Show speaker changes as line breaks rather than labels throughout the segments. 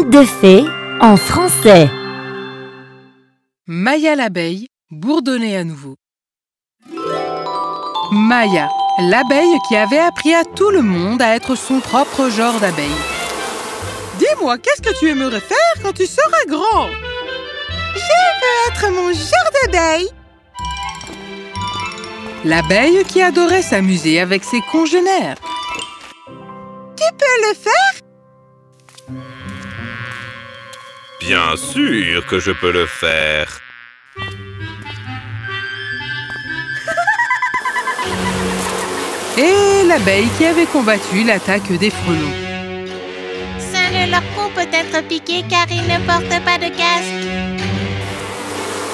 Conte de fées en français.
Maya l'abeille bourdonnait à nouveau. Maya, l'abeille qui avait appris à tout le monde à être son propre genre d'abeille. Dis-moi, qu'est-ce que tu aimerais faire quand tu seras grand?
Je veux être mon genre d'abeille.
L'abeille qui adorait s'amuser avec ses congénères.
Tu peux le faire?
Bien sûr que je peux le faire.
Et l'abeille qui avait combattu l'attaque des frelons.
Seul leur peau peut être piquée car ils ne portent pas de casque.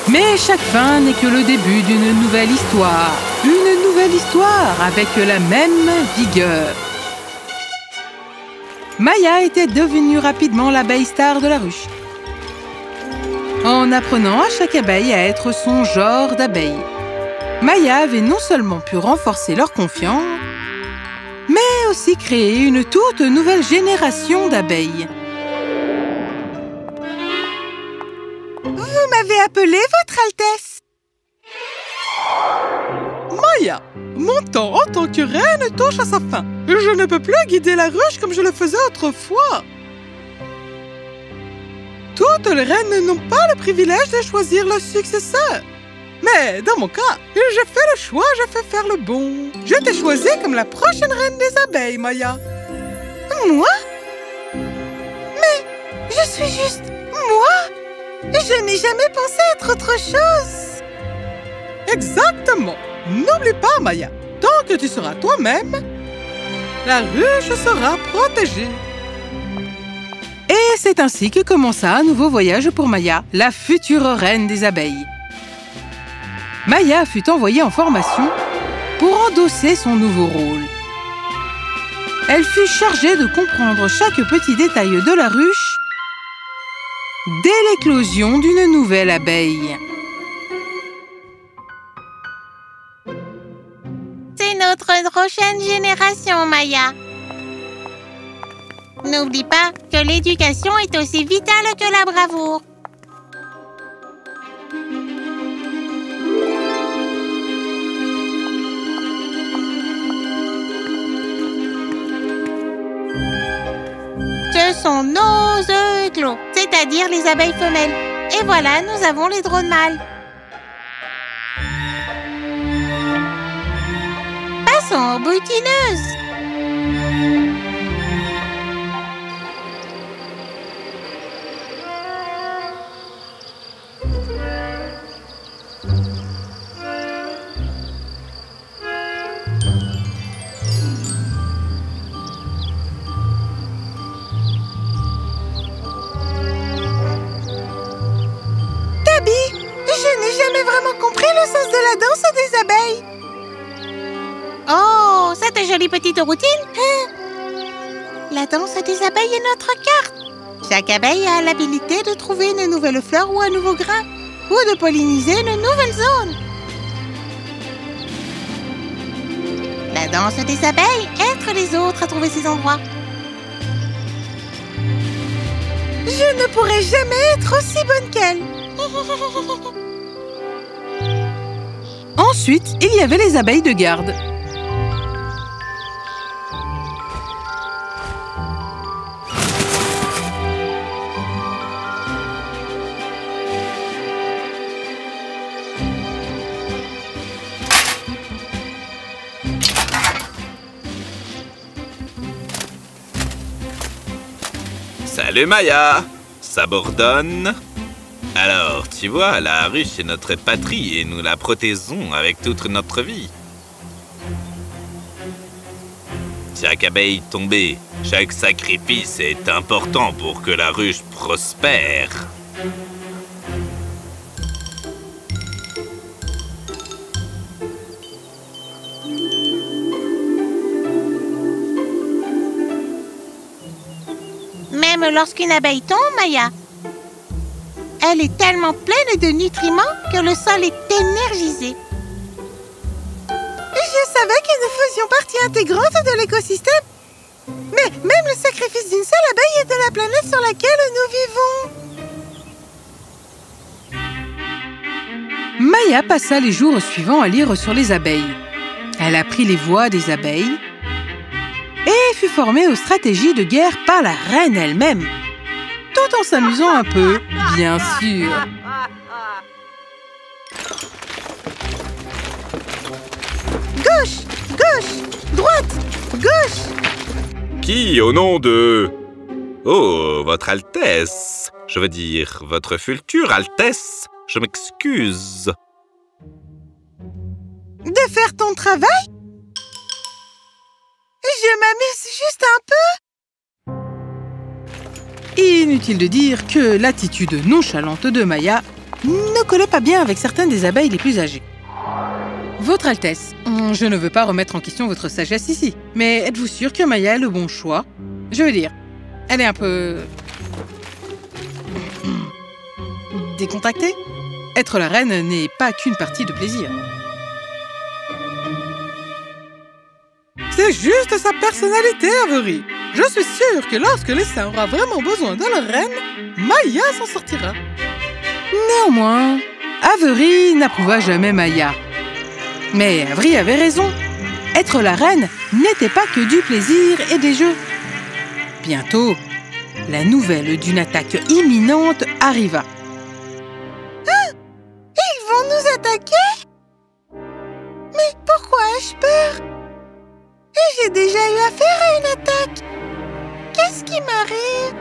Mais chaque fin n'est que le début d'une nouvelle histoire. Une nouvelle histoire avec la même vigueur. Maya était devenue rapidement l'abeille star de la ruche. En apprenant à chaque abeille à être son genre d'abeille, Maya avait non seulement pu renforcer leur confiance, mais aussi créer une toute nouvelle génération d'abeilles.
Vous m'avez appelé, Votre Altesse.
Maya, mon temps en tant que reine touche à sa fin. Je ne peux plus guider la ruche comme je le faisais autrefois. Toutes les reines n'ont pas le privilège de choisir leur successeur. Mais dans mon cas, je fais le choix, je fais faire le bon. Je t'ai choisi comme la prochaine reine des abeilles, Maya.
Moi? Mais je suis juste moi. Je n'ai jamais pensé être autre chose.
Exactement. N'oublie pas, Maya, tant que tu seras toi-même, la ruche sera protégée. Et c'est ainsi que commença un nouveau voyage pour Maya, la future reine des abeilles. Maya fut envoyée en formation pour endosser son nouveau rôle. Elle fut chargée de comprendre chaque petit détail de la ruche dès l'éclosion d'une nouvelle abeille.
C'est notre prochaine génération, Maya. N'oublie pas que l'éducation est aussi vitale que la bravoure. Ce sont nos œufs éclos, c'est-à-dire les abeilles femelles. Et voilà, nous avons les drones mâles. Passons aux butineuses.
Je n'ai jamais vraiment compris le sens de la danse des abeilles.
Oh, cette jolie petite routine. La danse des abeilles est notre carte. Chaque abeille a l'habilité de trouver une nouvelle fleur ou un nouveau grain, ou de polliniser une nouvelle zone. La danse des abeilles aide les autres à trouver ces endroits.
Je ne pourrai jamais être aussi bonne qu'elle.
Ensuite, il y avait les abeilles de garde.
Salut Maya, ça bourdonne? Alors, tu vois, la ruche est notre patrie et nous la protégeons avec toute notre vie. Chaque abeille tombée, chaque sacrifice est important pour que la ruche prospère.
Même lorsqu'une abeille tombe, Maya, elle est tellement pleine de nutriments que le sol est énergisé.
Je savais que nous faisions partie intégrante de l'écosystème, Mais même le sacrifice d'une seule abeille est de la planète sur laquelle nous vivons.
Maya passa les jours suivants à lire sur les abeilles. Elle apprit les voies des abeilles et fut formée aux stratégies de guerre par la reine elle-même, tout en s'amusant un peu, bien sûr.
Gauche, gauche, droite, gauche.
Qui, au nom de... Oh, votre Altesse. Je veux dire, votre future Altesse. Je m'excuse.
De faire ton travail? Je m'amuse juste un peu.
Inutile de dire que l'attitude nonchalante de Maya ne collait pas bien avec certaines des abeilles les plus âgées. Votre Altesse, je ne veux pas remettre en question votre sagesse ici, mais êtes-vous sûre que Maya est le bon choix? Je veux dire, elle est un peu... décontractée. Être la reine n'est pas qu'une partie de plaisir.
C'est juste sa personnalité, Avery. Je suis sûre que lorsque l'essaim aura vraiment besoin de la reine, Maya s'en sortira.
Néanmoins, Avery n'approuva jamais Maya. Mais Avery avait raison. Être la reine n'était pas que du plaisir et des jeux. Bientôt, la nouvelle d'une attaque imminente arriva.
Ils vont nous attaquer? Mais pourquoi ai-je peur? Et j'ai déjà eu affaire à une attaque. Qu'est-ce qui m'arrive?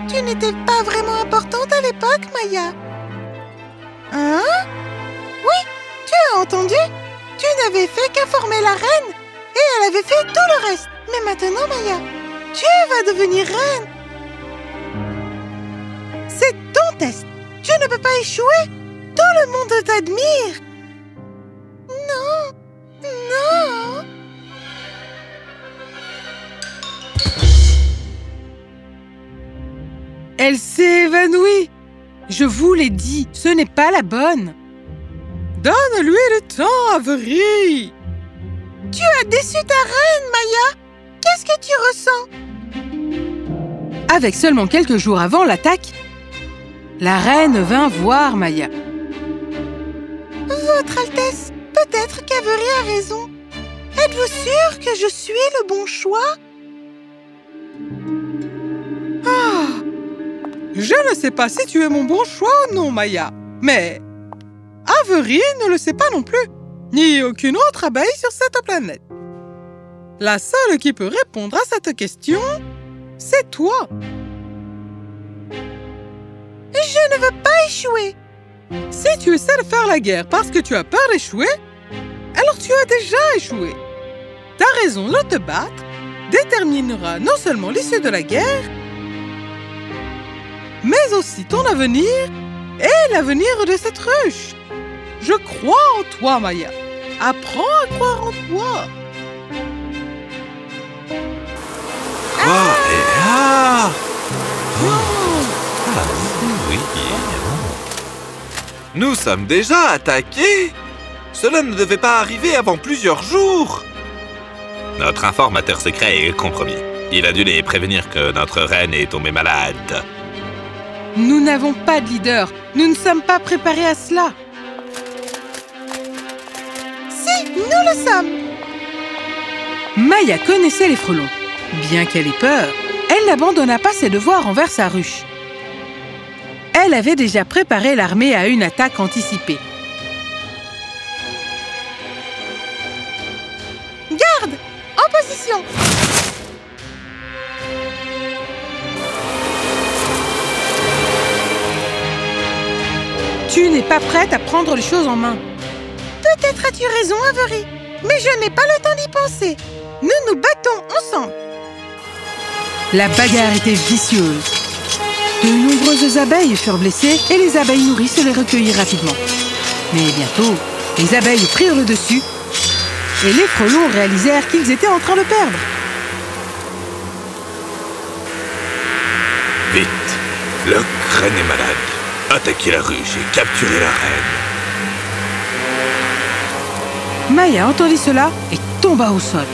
Tu n'étais pas vraiment importante à l'époque, Maya. Hein? Oui, tu as entendu? Tu n'avais fait qu'informer la reine et elle avait fait tout le reste. Mais maintenant, Maya, tu vas devenir reine. C'est ton test. Tu ne peux pas échouer. Tout le monde t'admire. Non, non.
Elle s'est évanouie. Je vous l'ai dit, ce n'est pas la bonne.
Donne-lui le temps, Avery.
Tu as déçu ta reine, Maya. Qu'est-ce que tu ressens?
Avec seulement quelques jours avant l'attaque, la reine vint voir Maya.
Votre Altesse, peut-être qu'Avery a raison. Êtes-vous sûr que je suis le bon choix?
Je ne sais pas si tu es mon bon choix ou non, Maya. Mais Avery ne le sait pas non plus, ni aucune autre abeille sur cette planète. La seule qui peut répondre à cette question, c'est toi.
Je ne veux pas échouer.
Si tu essaies de faire la guerre parce que tu as peur d'échouer, alors tu as déjà échoué. Ta raison de te battre déterminera non seulement l'issue de la guerre, mais aussi ton avenir et l'avenir de cette ruche. Je crois en toi, Maya. Apprends à croire en toi.
Oui. Nous sommes déjà attaqués. Cela ne devait pas arriver avant plusieurs jours. Notre informateur secret est compromis. Il a dû les prévenir que notre reine est tombée malade.
Nous n'avons pas de leader. Nous ne sommes pas préparés à cela.
Si, nous le sommes.
Maya connaissait les frelons. Bien qu'elle ait peur, elle n'abandonna pas ses devoirs envers sa ruche. Elle avait déjà préparé l'armée à une attaque anticipée.
Garde, en position.
Tu n'es pas prête à prendre les choses en main.
Peut-être as-tu raison, Avery, mais je n'ai pas le temps d'y penser. Nous nous battons ensemble.
La bagarre était vicieuse. De nombreuses abeilles furent blessées et les abeilles nourrices les recueillirent rapidement. Mais bientôt, les abeilles prirent le dessus et les frelons réalisèrent qu'ils étaient en train de perdre.
Vite, la reine est malade. Attaquez la ruche et capturez la reine.
Maya entendit cela et tomba au sol.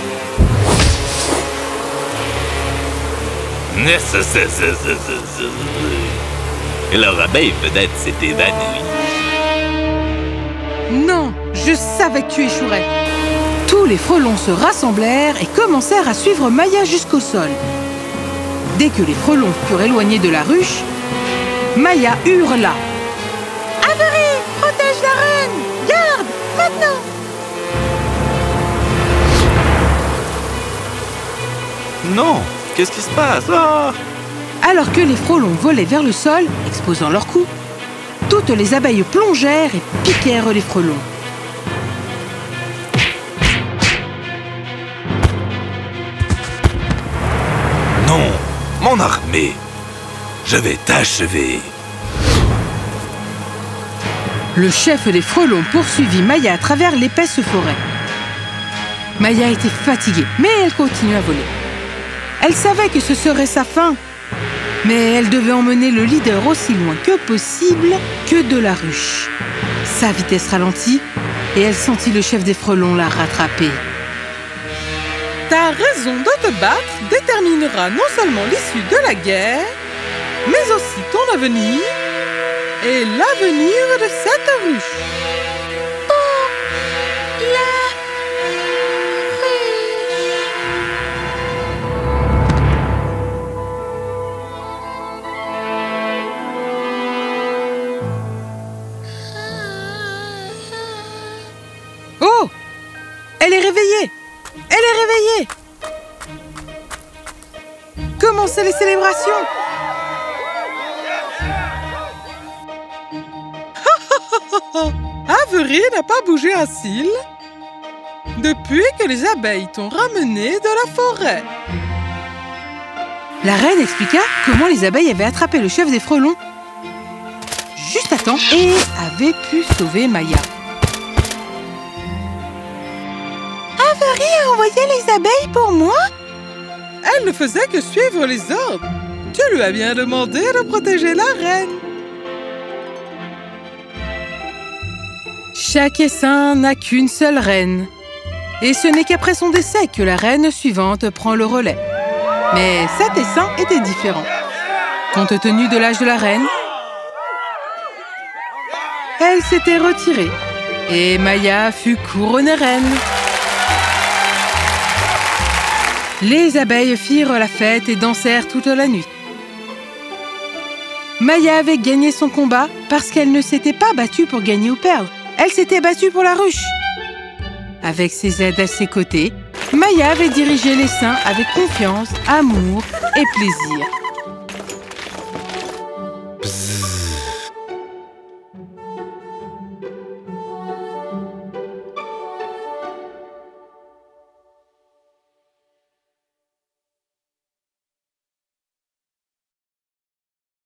Leur abeille peut-être s'est évanouie.
Non, je savais que tu échouerais. Tous les frelons se rassemblèrent et commencèrent à suivre Maya jusqu'au sol. Dès que les frelons furent éloignés de la ruche, Maya hurla.
Avery, protège la reine! Garde, maintenant!
Non, qu'est-ce qui se passe? Ah!
Alors que les frelons volaient vers le sol, exposant leurs coups, toutes les abeilles plongèrent et piquèrent les frelons.
Non, mon armée! Je vais t'achever!
Le chef des frelons poursuivit Maya à travers l'épaisse forêt. Maya était fatiguée, mais elle continuait à voler. Elle savait que ce serait sa fin, mais elle devait emmener le leader aussi loin que possible que de la ruche. Sa vitesse ralentit et elle sentit le chef des frelons la rattraper.
Ta raison de te battre déterminera non seulement l'issue de la guerre, mais aussi ton avenir et l'avenir de cette ruche.
Oh! Elle est réveillée! Elle est réveillée! Commencez les célébrations!
Avery n'a pas bougé un cil depuis que les abeilles t'ont ramené de la forêt.
La reine expliqua comment les abeilles avaient attrapé le chef des frelons juste à temps et avaient pu sauver Maya.
Avery a envoyé les abeilles pour moi?
Elle ne faisait que suivre les ordres. Tu lui as bien demandé de protéger la reine.
Chaque essaim n'a qu'une seule reine. Et ce n'est qu'après son décès que la reine suivante prend le relais. Mais cet essaim était différent. Compte tenu de l'âge de la reine, elle s'était retirée et Maya fut couronnée reine. Les abeilles firent la fête et dansèrent toute la nuit. Maya avait gagné son combat parce qu'elle ne s'était pas battue pour gagner ou perdre. Elle s'était battue pour la ruche. Avec ses aides à ses côtés, Maya avait dirigé l'essaim avec confiance, amour et plaisir.